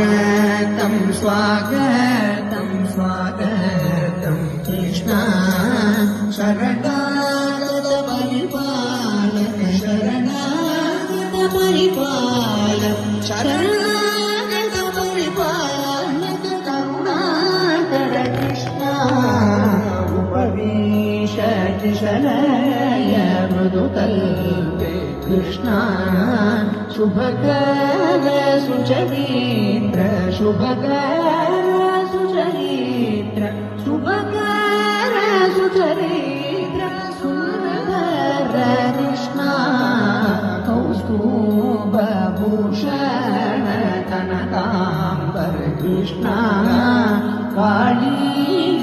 स्वागतं स्वागतं स्वागतं कृष्ण शरणागत परिपालक शरणागत परिपालक शरणागत परिपालक करुणाकर कृष्ण उपविशति शरय मृदुकल्पे कृष्ण शुभकर सुचरित्र शुभकर सुचरित्र शुभकर सुचरित्र सुंदर कृष्ण कौस्तुभभूषण कनकांबर कृष्ण काली